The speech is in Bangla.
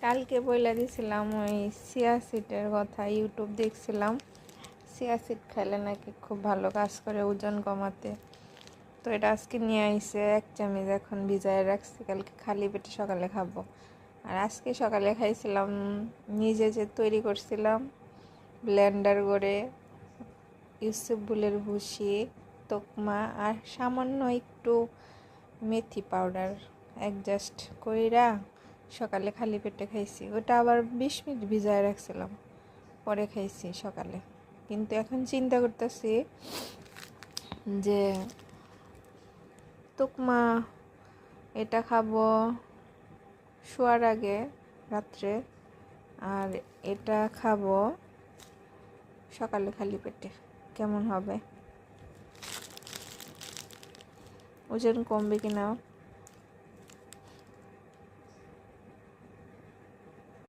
কালকে বইলা দিছিলাম ওই চিয়া সিডের কথা, ইউটিউব দেখছিলাম। চিয়া সিড খাইলে নাকি খুব ভালো কাজ করে ওজন কমাতে। তো এটা আজকে নিয়ে আইছে 1 চামচ, এখন ভিজায় রাখছি, কালকে খালি পেটে সকালে খাবো। আর আজকে সকালে খাইছিলাম নিজে যে তৈরি করছিলাম ব্লেন্ডার করে ইউসুফুলের ভুসি, তোকমা আর সামান্য একটু মেথি পাউডার অ্যাডজাস্ট কইরা সকালে খালি পেটে খাইছি। ওটা আবার 20 মিনিট ভিজায় রাখছিলাম, পরে খাইছি সকালে। কিন্তু এখন চিন্তা করতেছি যে তোকমা এটা খাবো শোয়ার আগে রাত্রে, আর এটা খাবো সকালে খালি পেটে। কেমন হবে? ওজন কমবে কিনা